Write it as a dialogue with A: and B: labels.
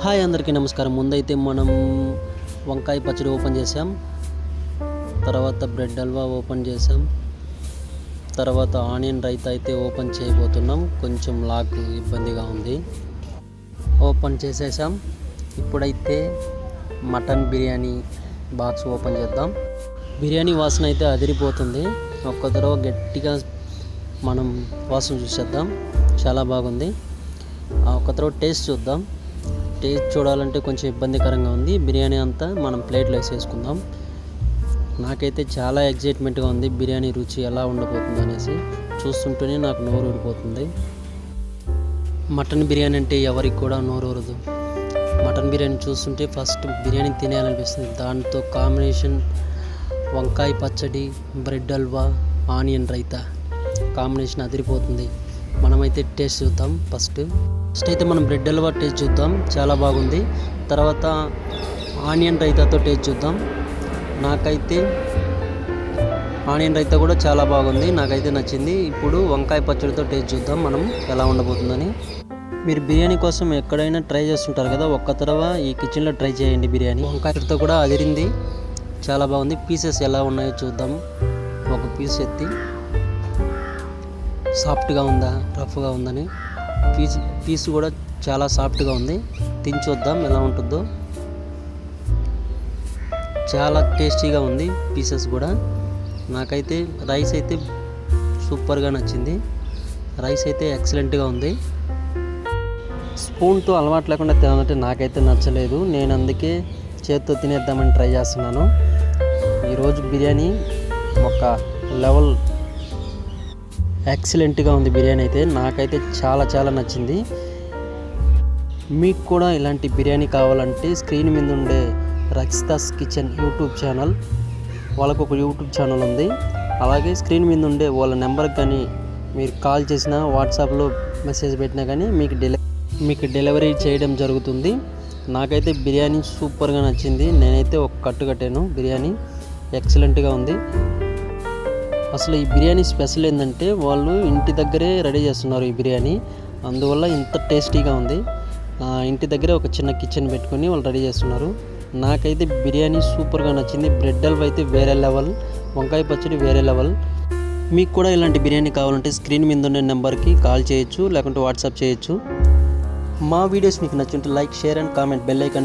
A: Hi అందరికీ నమస్కారం. ముందైతే మనం వంకాయ పచ్చడి ఓపెన్ చేసాం, తర్వాత బ్రెడ్ హల్వా ఓపెన్ చేసాం, తర్వాత ఆనియన్ రైతా అయితే ఓపెన్ చేయబోతున్నాం. కొంచెం లాక్ ఇబ్బందిగా ఉంది, ఓపెన్ చేసేసాం. ఇప్పుడైతే మటన్ బిర్యానీ బాక్స్ ఓపెన్ చేద్దాం. బిర్యానీ వాసన అయితే అదిరిపోతుంది. ఒక్క తరవ గట్టిగా మనం వాసన చూసేద్దాం. చాలా బాగుంది. ఒక్క తరవ టేస్ట్ చూద్దాం. టేస్ట్ చూడాలంటే కొంచెం ఇబ్బందికరంగా ఉంది. బిర్యానీ అంతా మనం ప్లేట్లో వేసేసుకుందాం. నాకైతే చాలా ఎగ్జైట్మెంట్గా ఉంది బిర్యానీ రుచి ఎలా ఉండబోతుంది అనేసి. చూస్తుంటేనే నాకు నోరు ఊరిపోతుంది. మటన్ బిర్యానీ అంటే ఎవరికి కూడా నోరు ఊరదు. మటన్ బిర్యానీ చూస్తుంటే ఫస్ట్ బిర్యానీ తినేయాలనిపిస్తుంది. దాంతో కాంబినేషన్ వంకాయ పచ్చడి, bread halwa, onion raita combination అదిరిపోతుంది. మనమైతే టేస్ట్ చూద్దాం. ఫస్ట్ అయితే మనం బ్రెడ్ హల్వా టేస్ట్ చూద్దాం. చాలా బాగుంది. తర్వాత ఆనియన్ రైతాతో టేస్ట్ చూద్దాం. నాకైతే ఆనియన్ రైతా కూడా చాలా బాగుంది, నాకైతే నచ్చింది. ఇప్పుడు వంకాయ పచ్చడితో టేస్ట్ చూద్దాం మనం ఎలా ఉండబోతుందని. మీరు బిర్యానీ కోసం ఎక్కడైనా ట్రై చేస్తుంటారు కదా, ఒక్క తరవ ఈ కిచెన్లో ట్రై చేయండి. బిర్యానీ వంకాయతో కూడా అదిరింది, చాలా బాగుంది. పీసెస్ ఎలా ఉన్నాయో చూద్దాం. ఒక పీస్ ఎత్తి సాఫ్ట్గా ఉందా రఫ్గా ఉందని. పీస్ కూడా చాలా సాఫ్ట్గా ఉంది. తిని చూద్దాం ఎలా ఉంటుందో. చాలా టేస్టీగా ఉంది పీసెస్ కూడా. నాకైతే రైస్ అయితే సూపర్గా నచ్చింది. రైస్ అయితే ఎక్సలెంట్గా ఉంది. స్పూన్తో అలవాటు లేకుండా తినాలంటే నాకైతే నచ్చలేదు. నేను అందుకే చేత్తో తినేద్దామని ట్రై చేస్తున్నాను. ఈరోజు బిర్యానీ ఒక లెవెల్ ఎక్సలెంట్గా ఉంది. బిర్యానీ అయితే నాకైతే చాలా నచ్చింది. మీకు కూడా ఇలాంటి బిర్యానీ కావాలంటే స్క్రీన్ మీద ఉండే రక్షితాస్ కిచెన్ యూట్యూబ్ ఛానల్, వాళ్ళకు ఒక యూట్యూబ్ ఛానల్ ఉంది. అలాగే స్క్రీన్ మీద ఉండే వాళ్ళ నెంబర్కి కానీ మీరు కాల్ చేసినా, వాట్సాప్లో మెసేజ్ పెట్టినా కానీ మీకు డెలివరీ చేయడం జరుగుతుంది. నాకైతే బిర్యానీ సూపర్గా నచ్చింది. నేనైతే ఒక కట్టు కట్టాను. బిర్యానీ ఎక్సలెంట్గా ఉంది. అసలు ఈ బిర్యానీ స్పెషల్ ఏంటంటే వాళ్ళు ఇంటి దగ్గరే రెడీ చేస్తున్నారు ఈ బిర్యానీ, అందువల్ల ఇంత టేస్టీగా ఉంది. ఇంటి దగ్గరే ఒక చిన్న కిచెన్ పెట్టుకొని వాళ్ళు రెడీ చేస్తున్నారు. నాకైతే బిర్యానీ సూపర్గా నచ్చింది. బ్రెడ్ హల్వా అయితే వేరే లెవెల్, వంకాయ పచ్చడి వేరే లెవెల్. మీకు కూడా ఇలాంటి బిర్యానీ కావాలంటే స్క్రీన్ మీద ఉన్న నెంబర్కి కాల్ చేయొచ్చు, లేకుంటే వాట్సాప్ చేయొచ్చు. మా వీడియోస్ మీకు నచ్చుంటే like, share and comment, bell icon